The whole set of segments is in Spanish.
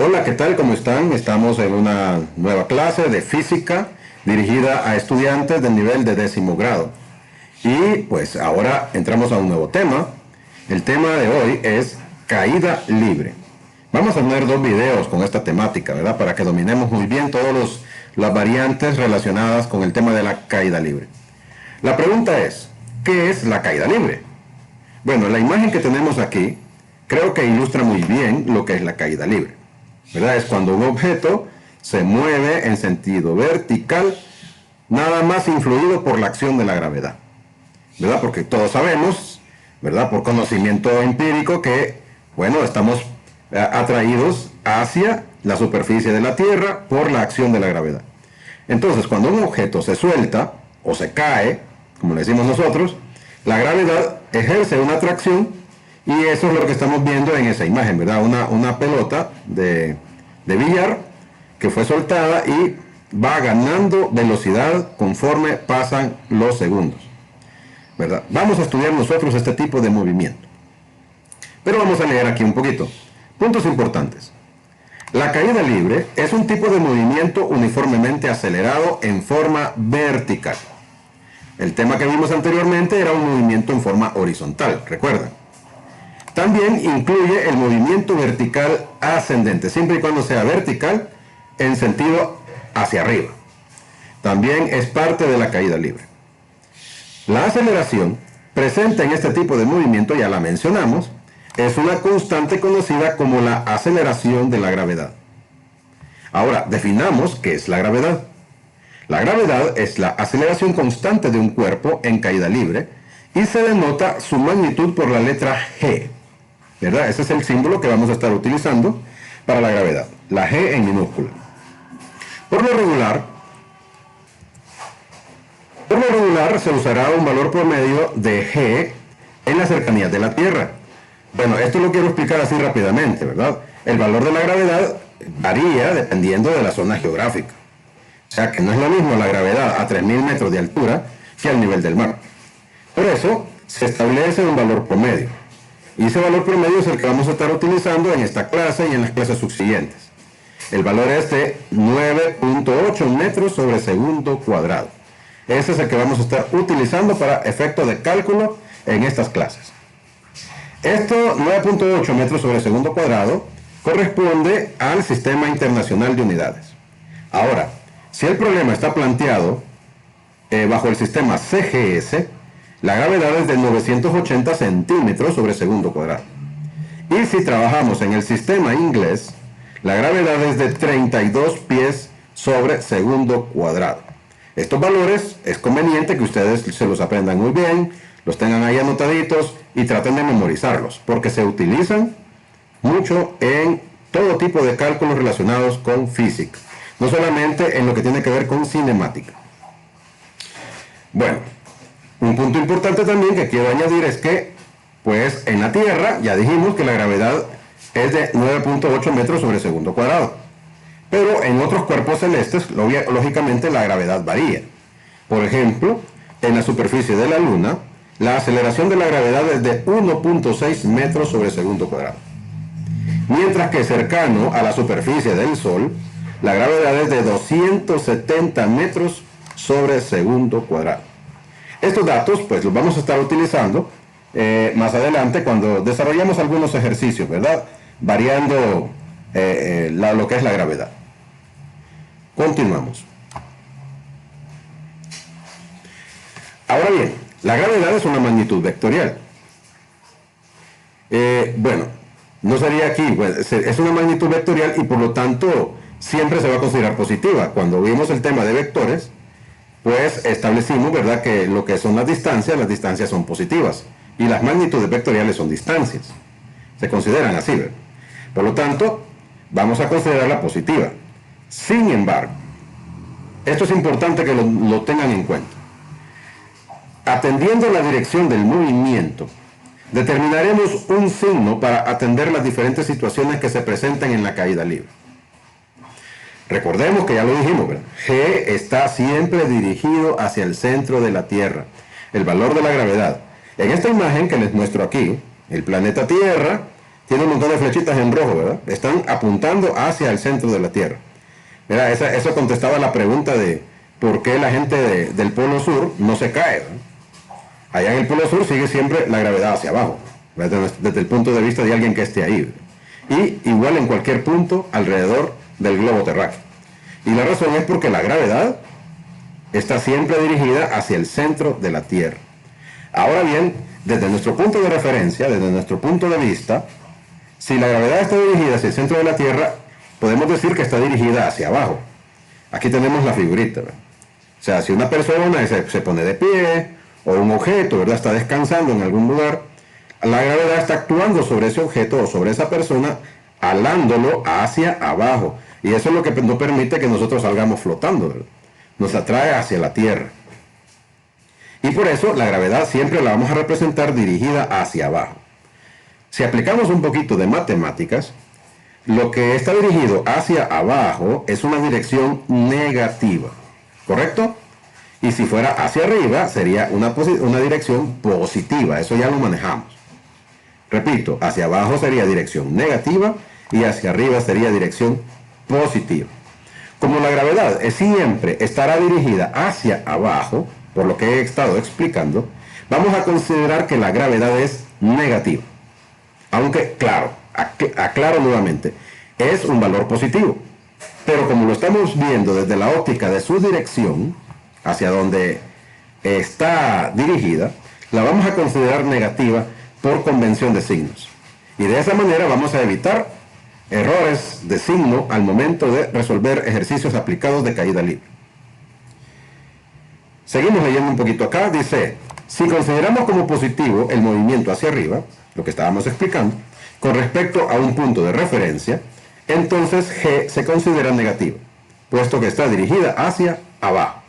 Hola, ¿qué tal? ¿Cómo están? Estamos en una nueva clase de física dirigida a estudiantes del nivel de 10º grado. Y pues ahora entramos a un nuevo tema. El tema de hoy es caída libre. Vamos a tener dos videos con esta temática, ¿verdad? Para que dominemos muy bien todas las variantes relacionadas con el tema de la caída libre. La pregunta es, ¿qué es la caída libre? Bueno, la imagen que tenemos aquí creo que ilustra muy bien lo que es la caída libre, ¿verdad? Es cuando un objeto se mueve en sentido vertical, nada más influido por la acción de la gravedad, ¿verdad? Porque todos sabemos, ¿verdad? Por conocimiento empírico que, bueno, estamos atraídos hacia la superficie de la Tierra por la acción de la gravedad. Entonces, cuando un objeto se suelta o se cae, como le decimos nosotros, la gravedad ejerce una atracción y eso es lo que estamos viendo en esa imagen, ¿verdad? Una pelota de billar que fue soltada y va ganando velocidad conforme pasan los segundos, ¿verdad? Vamos a estudiar nosotros este tipo de movimiento. Pero vamos a leer aquí un poquito. Puntos importantes. La caída libre es un tipo de movimiento uniformemente acelerado en forma vertical. El tema que vimos anteriormente era un movimiento en forma horizontal, recuerdan. También incluye el movimiento vertical ascendente, siempre y cuando sea vertical en sentido hacia arriba. También es parte de la caída libre. La aceleración presente en este tipo de movimiento, ya la mencionamos, es una constante conocida como la aceleración de la gravedad. Ahora, definamos qué es la gravedad. La gravedad es la aceleración constante de un cuerpo en caída libre y se denota su magnitud por la letra G, ¿verdad? Ese es el símbolo que vamos a estar utilizando para la gravedad, la G en minúscula. Por lo regular se usará un valor promedio de G en las cercanías de la Tierra. Bueno, esto lo quiero explicar así rápidamente, ¿verdad? El valor de la gravedad varía dependiendo de la zona geográfica. O sea que no es lo mismo la gravedad a 3.000 metros de altura que al nivel del mar. Por eso se establece un valor promedio. Y ese valor promedio es el que vamos a estar utilizando en esta clase y en las clases subsiguientes. El valor es de 9.8 metros sobre segundo cuadrado. Ese es el que vamos a estar utilizando para efectos de cálculo en estas clases. Esto 9.8 metros sobre segundo cuadrado corresponde al Sistema Internacional de Unidades. Ahora, si el problema está planteado bajo el sistema CGS, la gravedad es de 980 centímetros sobre segundo cuadrado. Y si trabajamos en el sistema inglés, la gravedad es de 32 pies sobre segundo cuadrado. Estos valores es conveniente que ustedes se los aprendan muy bien, los tengan ahí anotaditos y traten de memorizarlos, porque se utilizan mucho en todo tipo de cálculos relacionados con física, no solamente en lo que tiene que ver con cinemática. Bueno, un punto importante también que quiero añadir es que, pues en la Tierra ya dijimos que la gravedad es de 9.8 metros sobre segundo cuadrado. Pero en otros cuerpos celestes, lógicamente la gravedad varía. Por ejemplo, en la superficie de la Luna, la aceleración de la gravedad es de 1.6 metros sobre segundo cuadrado. Mientras que cercano a la superficie del Sol, la gravedad es de 270 metros sobre segundo cuadrado. Estos datos, pues los vamos a estar utilizando más adelante cuando desarrollamos algunos ejercicios, ¿verdad? Variando lo que es la gravedad. Continuamos. Ahora bien, la gravedad es una magnitud vectorial. Bueno, no sería aquí, bueno, es una magnitud vectorial y por lo tanto siempre se va a considerar positiva. Cuando vimos el tema de vectores, pues establecimos, ¿verdad?, que lo que son las distancias son positivas y las magnitudes vectoriales son distancias. Se consideran así, ¿verdad? Por lo tanto, vamos a considerarla positiva. Sin embargo, esto es importante que lo tengan en cuenta. Atendiendo la dirección del movimiento, determinaremos un signo para atender las diferentes situaciones que se presentan en la caída libre. Recordemos que ya lo dijimos, ¿verdad? G está siempre dirigido hacia el centro de la Tierra. El valor de la gravedad. En esta imagen que les muestro aquí, el planeta Tierra tiene un montón de flechitas en rojo, ¿verdad? Están apuntando hacia el centro de la Tierra. Mira, eso contestaba la pregunta de por qué la gente del Polo Sur no se cae, ¿verdad? Allá en el Polo Sur sigue siempre la gravedad hacia abajo, desde el punto de vista de alguien que esté ahí, ¿verdad? Y igual en cualquier punto alrededor del globo terráqueo. Y la razón es porque la gravedad está siempre dirigida hacia el centro de la Tierra. Ahora bien, desde nuestro punto de referencia, desde nuestro punto de vista, si la gravedad está dirigida hacia el centro de la Tierra, podemos decir que está dirigida hacia abajo. Aquí tenemos la figurita, ¿verdad? O sea, si una persona se pone de pie, o un objeto, ¿verdad?, está descansando en algún lugar, la gravedad está actuando sobre ese objeto o sobre esa persona, alándolo hacia abajo. Y eso es lo que no permite que nosotros salgamos flotando, ¿verdad? Nos atrae hacia la Tierra. Y por eso la gravedad siempre la vamos a representar dirigida hacia abajo. Si aplicamos un poquito de matemáticas, lo que está dirigido hacia abajo es una dirección negativa, ¿correcto? Y si fuera hacia arriba, sería una dirección positiva. Eso ya lo manejamos. Repito, hacia abajo sería dirección negativa y hacia arriba sería dirección positiva. Como la gravedad siempre estará dirigida hacia abajo, por lo que he estado explicando, vamos a considerar que la gravedad es negativa. Aunque, claro, aclaro nuevamente, es un valor positivo. Pero como lo estamos viendo desde la óptica de su dirección, hacia donde está dirigida, la vamos a considerar negativa por convención de signos. Y de esa manera vamos a evitar errores de signo al momento de resolver ejercicios aplicados de caída libre. Seguimos leyendo un poquito acá. Dice, si consideramos como positivo el movimiento hacia arriba, lo que estábamos explicando, con respecto a un punto de referencia, entonces G se considera negativa, puesto que está dirigida hacia abajo.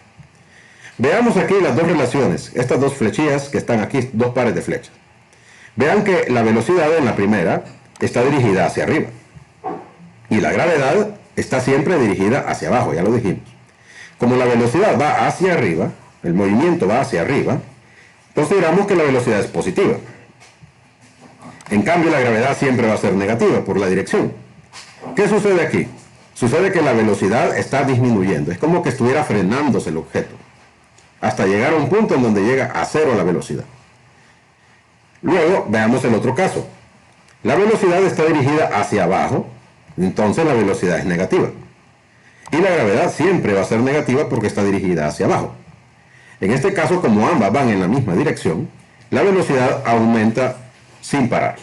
Veamos aquí las dos relaciones, estas dos flechillas que están aquí, dos pares de flechas. Vean que la velocidad en la primera está dirigida hacia arriba. Y la gravedad está siempre dirigida hacia abajo, ya lo dijimos. Como la velocidad va hacia arriba, el movimiento va hacia arriba, consideramos que la velocidad es positiva. En cambio, la gravedad siempre va a ser negativa por la dirección. ¿Qué sucede aquí? Sucede que la velocidad está disminuyendo. Es como que estuviera frenándose el objeto, hasta llegar a un punto en donde llega a cero la velocidad. Luego, veamos el otro caso. La velocidad está dirigida hacia abajo, entonces la velocidad es negativa. Y la gravedad siempre va a ser negativa porque está dirigida hacia abajo. En este caso, como ambas van en la misma dirección, la velocidad aumenta sin parar.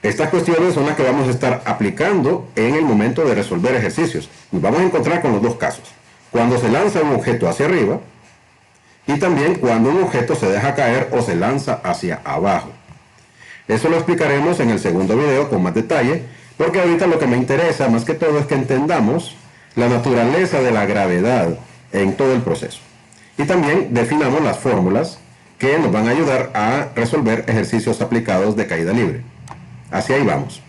Estas cuestiones son las que vamos a estar aplicando en el momento de resolver ejercicios. Nos vamos a encontrar con los dos casos. Cuando se lanza un objeto hacia arriba y también cuando un objeto se deja caer o se lanza hacia abajo. Eso lo explicaremos en el segundo video con más detalle, porque ahorita lo que me interesa más que todo es que entendamos la naturaleza de la gravedad en todo el proceso. Y también definamos las fórmulas que nos van a ayudar a resolver ejercicios aplicados de caída libre. Hacia ahí vamos.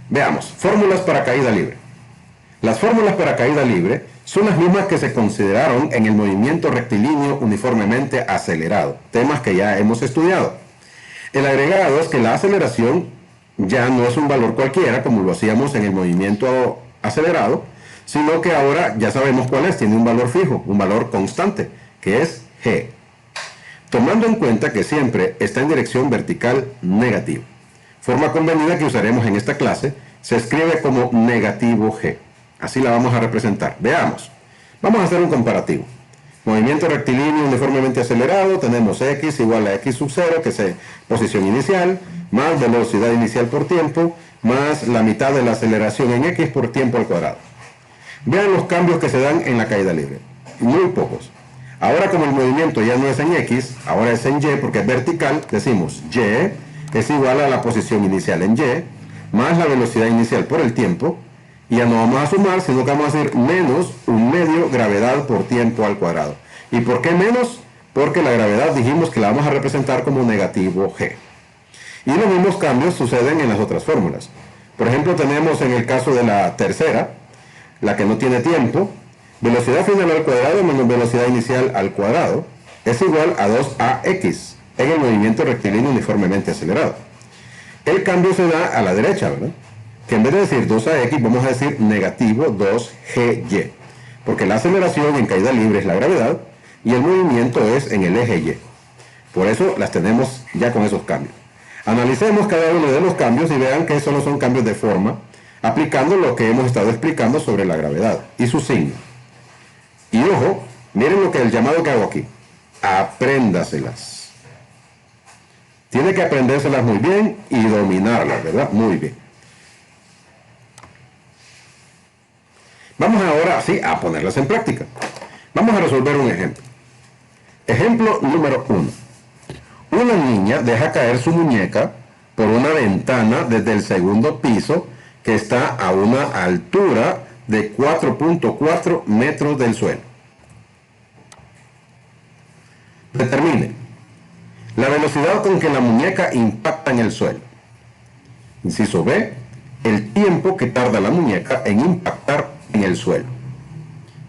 Veamos, fórmulas para caída libre. Las fórmulas para caída libre son las mismas que se consideraron en el movimiento rectilíneo uniformemente acelerado, temas que ya hemos estudiado. El agregado es que la aceleración ya no es un valor cualquiera como lo hacíamos en el movimiento acelerado, sino que ahora ya sabemos cuál es, tiene un valor fijo, un valor constante, que es G. Tomando en cuenta que siempre está en dirección vertical negativa. Forma convenida que usaremos en esta clase, se escribe como negativo G. Así la vamos a representar. Veamos. Vamos a hacer un comparativo. Movimiento rectilíneo uniformemente acelerado, tenemos X igual a X sub 0, que es posición inicial, más velocidad inicial por tiempo, más la mitad de la aceleración en X por tiempo al cuadrado. Vean los cambios que se dan en la caída libre. Muy pocos. Ahora como el movimiento ya no es en X, ahora es en Y porque es vertical, decimos Y es igual a la posición inicial en Y, más la velocidad inicial por el tiempo, y ya no vamos a sumar, sino que vamos a hacer menos un medio gravedad por tiempo al cuadrado. ¿Y por qué menos? Porque la gravedad dijimos que la vamos a representar como negativo G. Y los mismos cambios suceden en las otras fórmulas. Por ejemplo, tenemos en el caso de la tercera, la que no tiene tiempo, velocidad final al cuadrado menos velocidad inicial al cuadrado es igual a 2AX en el movimiento rectilíneo uniformemente acelerado. el cambio se da a la derecha, ¿verdad? Que en vez de decir 2ax, vamos a decir negativo 2gy. Porque la aceleración en caída libre es la gravedad y el movimiento es en el eje y. Por eso las tenemos ya con esos cambios. Analicemos cada uno de los cambios y vean que solo son cambios de forma, aplicando lo que hemos estado explicando sobre la gravedad y su signo. Y ojo, miren lo que el llamado que hago aquí. Apréndaselas. Tiene que aprendérselas muy bien y dominarlas, ¿verdad? Muy bien. Vamos ahora, sí, a ponerlas en práctica. Vamos a resolver un ejemplo. Ejemplo número 1. Una niña deja caer su muñeca por una ventana desde el segundo piso que está a una altura de 4.4 metros del suelo. Determine la velocidad con que la muñeca impacta en el suelo. Inciso B, el tiempo que tarda la muñeca en impactar en el suelo.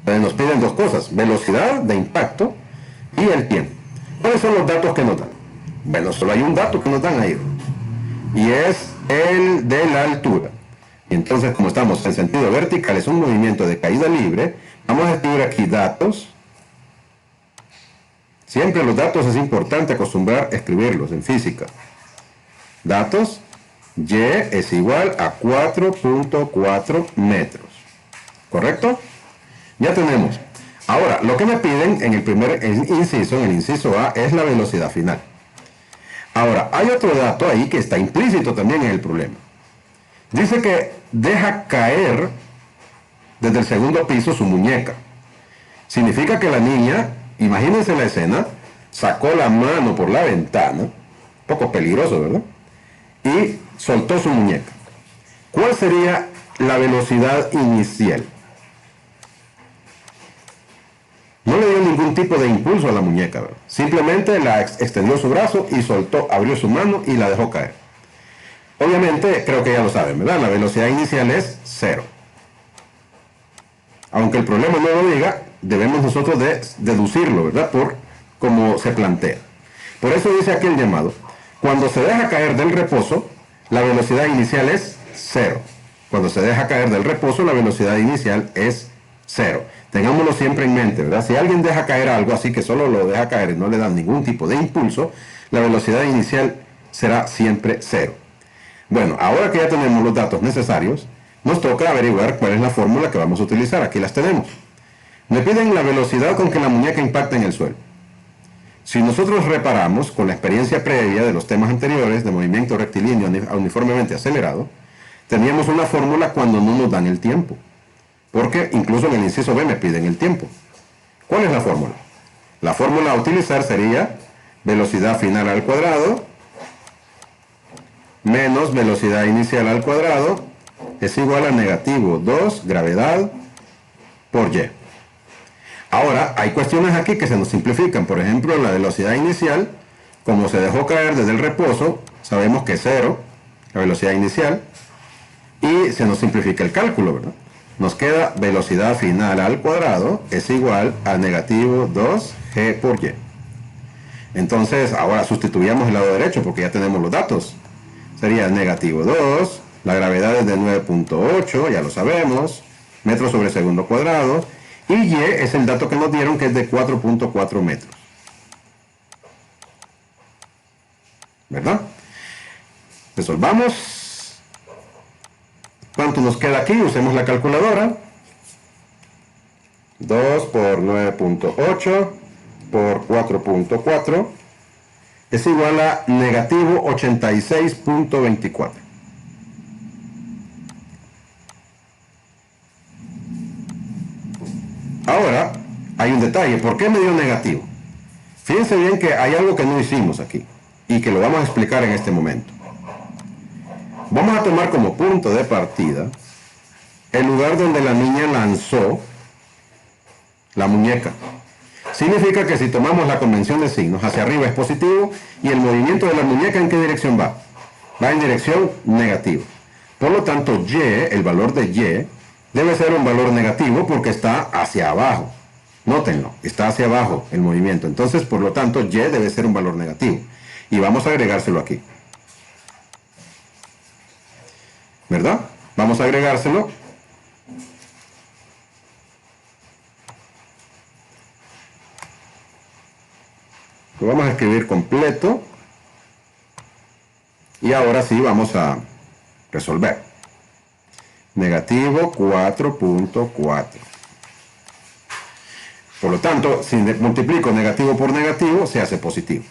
Entonces nos piden dos cosas, velocidad de impacto y el tiempo. ¿Cuáles son los datos que nos dan? Bueno, solo hay un dato que nos dan ahí, y es el de la altura. Y entonces, como estamos en sentido vertical, es un movimiento de caída libre, vamos a escribir aquí datos. Siempre los datos es importante acostumbrar a escribirlos en física. Datos, y es igual a 4.4 metros. ¿Correcto? Ya tenemos. Ahora, lo que me piden en el primer inciso, en el inciso A, es la velocidad final. Ahora, hay otro dato ahí que está implícito también en el problema. Dice que deja caer desde el segundo piso su muñeca. Significa que la niña, imagínense la escena, sacó la mano por la ventana, un poco peligroso, ¿verdad? Y soltó su muñeca. ¿Cuál sería la velocidad inicial? No le dio ningún tipo de impulso a la muñeca, ¿verdad? Simplemente la extendió su brazo y soltó, abrió su mano y la dejó caer. Obviamente, creo que ya lo saben, ¿verdad? La velocidad inicial es 0. Aunque el problema no lo diga, debemos nosotros deducirlo, ¿verdad? Por cómo se plantea. Por eso dice aquí el llamado. Cuando se deja caer del reposo, la velocidad inicial es 0. Cuando se deja caer del reposo, la velocidad inicial es 0. Tengámoslo siempre en mente, ¿verdad? Si alguien deja caer algo así que solo lo deja caer y no le dan ningún tipo de impulso, la velocidad inicial será siempre 0. Bueno, ahora que ya tenemos los datos necesarios, nos toca averiguar cuál es la fórmula que vamos a utilizar. Aquí las tenemos. Me piden la velocidad con que la muñeca impacta en el suelo. Si nosotros reparamos con la experiencia previa de los temas anteriores de movimiento rectilíneo uniformemente acelerado, teníamos una fórmula cuando no nos dan el tiempo. Porque incluso en el inciso B me piden el tiempo. ¿Cuál es la fórmula? La fórmula a utilizar sería velocidad final al cuadrado menos velocidad inicial al cuadrado es igual a negativo 2 gravedad por y. Ahora, hay cuestiones aquí que se nos simplifican. Por ejemplo, la velocidad inicial, como se dejó caer desde el reposo, sabemos que es 0, la velocidad inicial, y se nos simplifica el cálculo, ¿verdad? Nos queda velocidad final al cuadrado es igual a negativo 2g por y. Entonces, ahora sustituyamos el lado derecho porque ya tenemos los datos. Sería negativo 2, la gravedad es de 9.8, ya lo sabemos, metros sobre segundo cuadrado, y y es el dato que nos dieron que es de 4.4 metros. ¿Verdad? Resolvamos. ¿Cuánto nos queda aquí? Usemos la calculadora. 2 por 9.8 por 4.4 es igual a negativo 86.24. Ahora, hay un detalle. ¿Por qué me dio negativo? Fíjense bien que hay algo que no hicimos aquí y que lo vamos a explicar en este momento. Vamos a tomar como punto de partida el lugar donde la niña lanzó la muñeca. Significa que si tomamos la convención de signos, hacia arriba es positivo y el movimiento de la muñeca ¿en qué dirección va? Va en dirección negativa. Por lo tanto, y, el valor de y, debe ser un valor negativo porque está hacia abajo. Nótenlo, está hacia abajo el movimiento. Entonces, por lo tanto, y debe ser un valor negativo. Y vamos a agregárselo aquí. ¿verdad? Vamos a agregárselo. Lo vamos a escribir completo. Y ahora sí vamos a resolver. Negativo 4.4. Por lo tanto, si multiplico negativo por negativo, se hace positivo.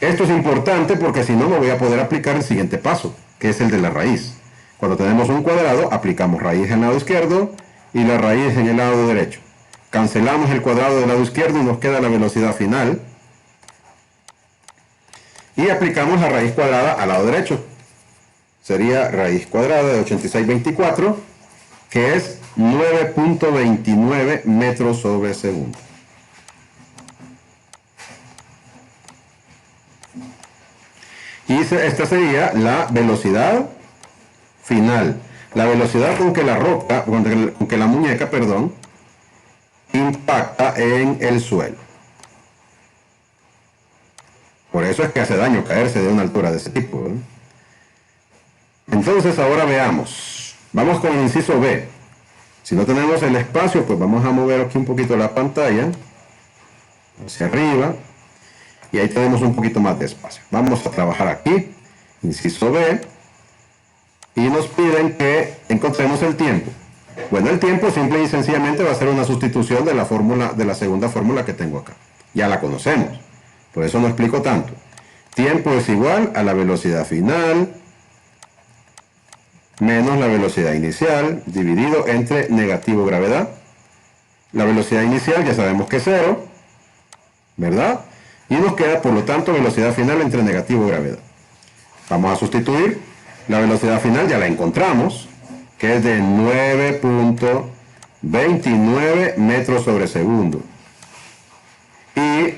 Esto es importante porque si no, no voy a poder aplicar el siguiente paso, que es el de la raíz. Cuando tenemos un cuadrado, aplicamos raíz en el lado izquierdo y la raíz en el lado derecho. Cancelamos el cuadrado del lado izquierdo y nos queda la velocidad final. Y aplicamos la raíz cuadrada al lado derecho. Sería raíz cuadrada de 8624, que es 9.29 metros sobre segundo. Y esta sería la velocidad final. La velocidad con que la muñeca, impacta en el suelo. Por eso es que hace daño caerse de una altura de ese tipo, ¿eh? Entonces ahora veamos. Vamos con el inciso B. Si no tenemos el espacio, pues vamos a mover aquí un poquito la pantalla hacia arriba. Y ahí tenemos un poquito más de espacio. Vamos a trabajar aquí, inciso B, y nos piden que encontremos el tiempo. Bueno, el tiempo simple y sencillamente va a ser una sustitución de la fórmula, de la segunda fórmula que tengo acá. Ya la conocemos, por eso no explico tanto. Tiempo es igual a la velocidad final menos la velocidad inicial dividido entre negativo gravedad. La velocidad inicial ya sabemos que es 0, ¿verdad? Y nos queda, por lo tanto, velocidad final entre negativo gravedad. Vamos a sustituir. La velocidad final ya la encontramos, que es de 9.29 metros sobre segundo. Y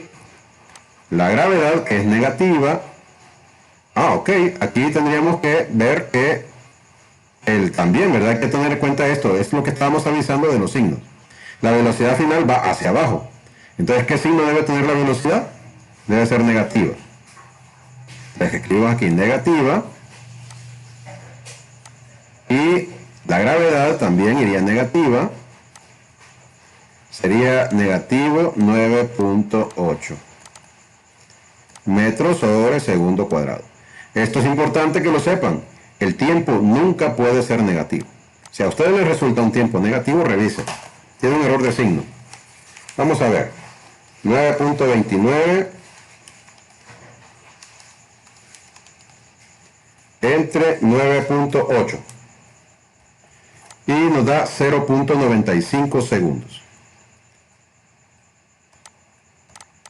la gravedad, que es negativa. Ok, aquí tendríamos que ver que también, ¿verdad? Hay que tener en cuenta esto. Es lo que estamos avisando de los signos. La velocidad final va hacia abajo. Entonces, ¿qué signo debe tener la velocidad? Debe ser negativa. Entonces escribo aquí negativa. Y la gravedad también iría negativa. Sería negativo 9.8 metros sobre segundo cuadrado. Esto es importante que lo sepan. El tiempo nunca puede ser negativo. Si a ustedes les resulta un tiempo negativo, revisen. Tiene un error de signo. Vamos a ver. 9.29 entre 9.8 y nos da 0.95 segundos.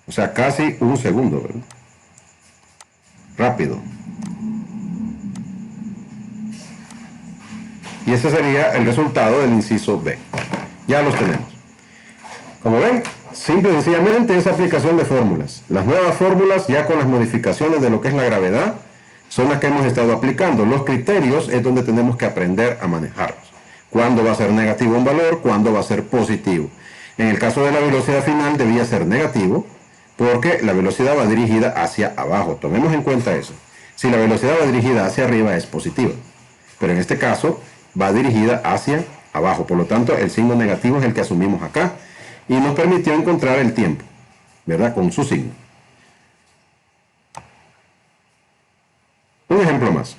O sea, casi un segundo, ¿verdad? Rápido. Y ese sería el resultado del inciso B. Ya los tenemos. Como ven, simple y sencillamente es aplicación de fórmulas. Las nuevas fórmulas, ya con las modificaciones de lo que es la gravedad, son las que hemos estado aplicando. Los criterios es donde tenemos que aprender a manejarlos. ¿Cuándo va a ser negativo un valor? ¿Cuándo va a ser positivo? En el caso de la velocidad final debía ser negativo, porque la velocidad va dirigida hacia abajo. Tomemos en cuenta eso. Si la velocidad va dirigida hacia arriba es positiva, pero en este caso va dirigida hacia abajo. Por lo tanto, el signo negativo es el que asumimos acá y nos permitió encontrar el tiempo, ¿verdad? Con su signo. Un ejemplo más.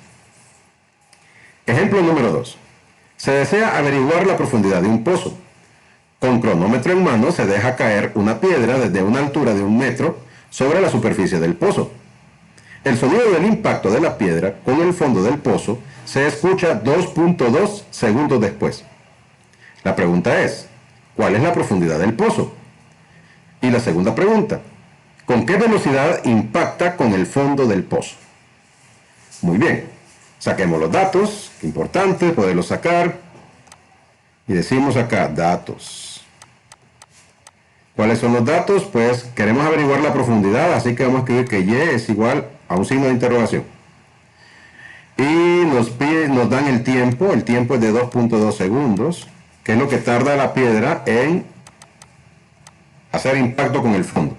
Ejemplo número 2. Se desea averiguar la profundidad de un pozo. Con cronómetro en mano se deja caer una piedra desde una altura de 1 metro sobre la superficie del pozo. El sonido del impacto de la piedra con el fondo del pozo se escucha 2.2 segundos después. La pregunta es, ¿cuál es la profundidad del pozo? Y la segunda pregunta, ¿con qué velocidad impacta con el fondo del pozo? Muy bien, saquemos los datos, importante poderlos sacar, y decimos acá, datos. ¿Cuáles son los datos? Pues queremos averiguar la profundidad, así que vamos a escribir que Y es igual a un signo de interrogación. Y nos dan el tiempo es de 2.2 segundos, que es lo que tarda la piedra en hacer impacto con el fondo.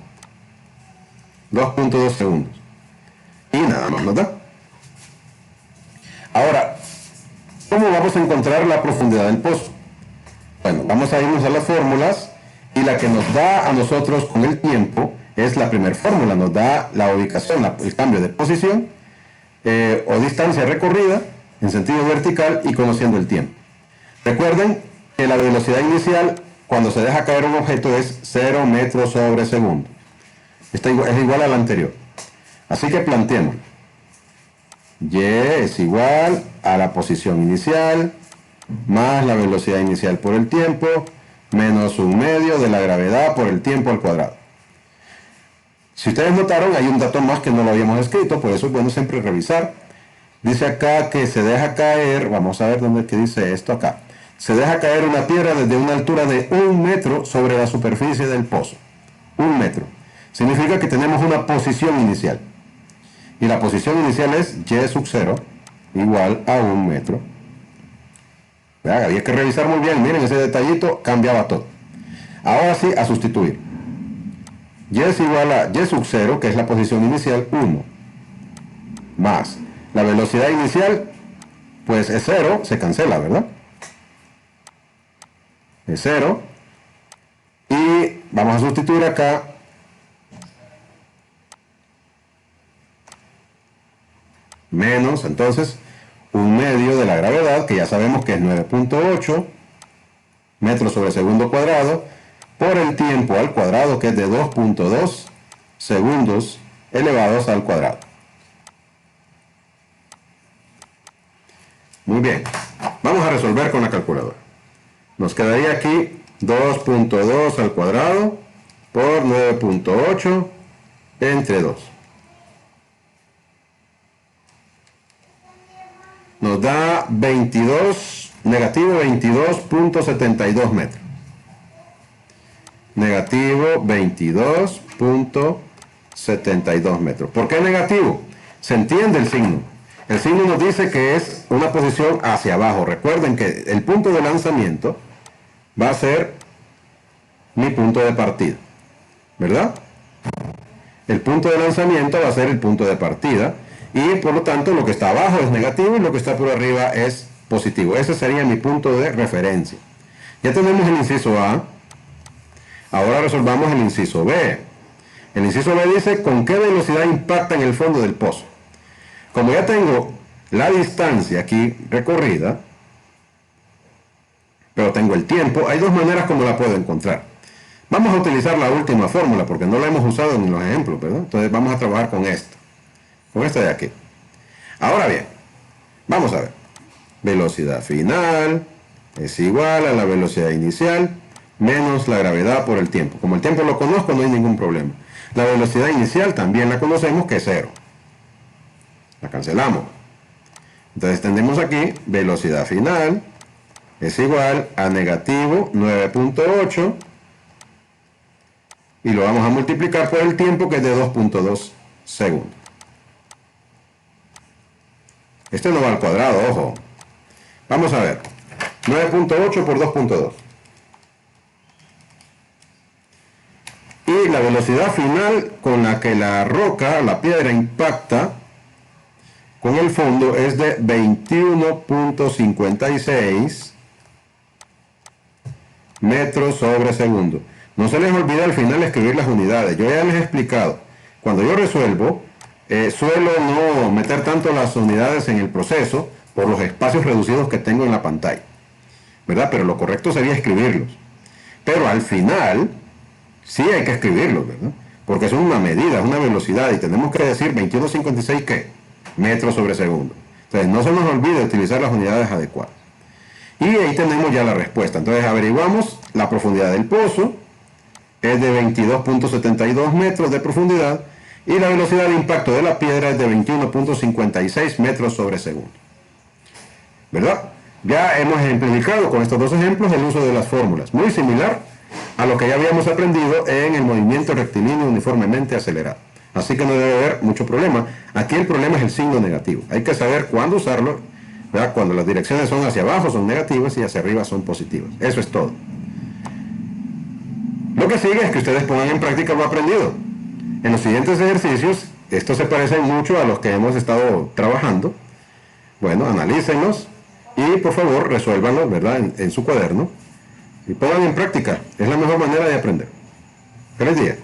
2.2 segundos. Y nada más nos da. Ahora, ¿Cómo vamos a encontrar la profundidad del pozo? Bueno, vamos a irnos a las fórmulas y la que nos da a nosotros con el tiempo es la primera fórmula, nos da la ubicación, el cambio de posición o distancia recorrida en sentido vertical y conociendo el tiempo. Recuerden que la velocidad inicial cuando se deja caer un objeto es 0 metros sobre segundo. Es igual a la anterior. Así que planteemos. Y es igual a la posición inicial más la velocidad inicial por el tiempo menos 1/2 de la gravedad por el tiempo al cuadrado. Si ustedes notaron, hay un dato más que no lo habíamos escrito, por eso es bueno siempre revisar. Dice acá que se deja caer, vamos a ver dónde es que dice esto acá. Se deja caer una piedra desde una altura de 1 metro sobre la superficie del pozo. 1 metro. Significa que tenemos una posición inicial. Y la posición inicial es y sub 0 igual a 1 metro. Vean, había que revisar muy bien, miren ese detallito, cambiaba todo. Ahora sí, a sustituir. Y es igual a y sub 0, que es la posición inicial, 1. Más la velocidad inicial, pues es 0, se cancela, ¿verdad? Es 0. Y vamos a sustituir acá menos, entonces, 1/2 de la gravedad, que ya sabemos que es 9.8 metros sobre segundo cuadrado, por el tiempo al cuadrado, que es de 2.2 segundos elevados al cuadrado. Muy bien, vamos a resolver con la calculadora. Nos quedaría aquí 2.2 al cuadrado por 9.8 entre 2. Nos da negativo 22.72 metros. Negativo 22.72 metros. ¿Por qué negativo? Se entiende el signo. El signo nos dice que es una posición hacia abajo. Recuerden que el punto de lanzamiento va a ser mi punto de partida, ¿verdad? El punto de lanzamiento va a ser el punto de partida. Y por lo tanto lo que está abajo es negativo y lo que está por arriba es positivo. Ese sería mi punto de referencia. Ya tenemos el inciso A. Ahora resolvamos el inciso B. El inciso B dice con qué velocidad impacta en el fondo del pozo. Como ya tengo la distancia aquí recorrida, pero tengo el tiempo, hay dos maneras como la puedo encontrar. Vamos a utilizar la última fórmula porque no la hemos usado en los ejemplos, ¿verdad? Entonces vamos a trabajar con esta. Con esta de aquí. Ahora bien, vamos a ver. Velocidad final es igual a la velocidad inicial menos la gravedad por el tiempo. Como el tiempo lo conozco, no hay ningún problema. La velocidad inicial también la conocemos, que es 0. La cancelamos. Entonces tendremos aquí velocidad final es igual a negativo 9.8 y lo vamos a multiplicar por el tiempo, que es de 2.2 segundos. Este no va al cuadrado, ojo. Vamos a ver. 9.8 por 2.2. Y la velocidad final con la que la roca, la piedra, impacta con el fondo es de 21.56 metros sobre segundo. No se les olvide al final escribir las unidades. Yo ya les he explicado. Cuando yo resuelvo, suelo no meter tanto las unidades en el proceso por los espacios reducidos que tengo en la pantalla, ¿verdad? Pero lo correcto sería escribirlos. Pero al final, sí hay que escribirlos, ¿verdad? Porque es una medida, es una velocidad y tenemos que decir 21.56 ¿qué? Metros sobre segundo. Entonces no se nos olvide utilizar las unidades adecuadas. Y ahí tenemos ya la respuesta. Entonces averiguamos la profundidad del pozo, es de 22.72 metros de profundidad, y la velocidad de impacto de la piedra es de 21.56 metros sobre segundo. ¿Verdad? Ya hemos ejemplificado con estos dos ejemplos el uso de las fórmulas, muy similar a lo que ya habíamos aprendido en el movimiento rectilíneo uniformemente acelerado. Así que no debe haber mucho problema. Aquí el problema es el signo negativo. Hay que saber cuándo usarlo, ¿verdad? Cuando las direcciones son hacia abajo son negativas y hacia arriba son positivas. Eso es todo. Lo que sigue es que ustedes pongan en práctica lo aprendido. En los siguientes ejercicios, estos se parecen mucho a los que hemos estado trabajando. Bueno, analícenlos y por favor resuélvanlo, ¿verdad? En su cuaderno y pongan en práctica. Es la mejor manera de aprender. Feliz día.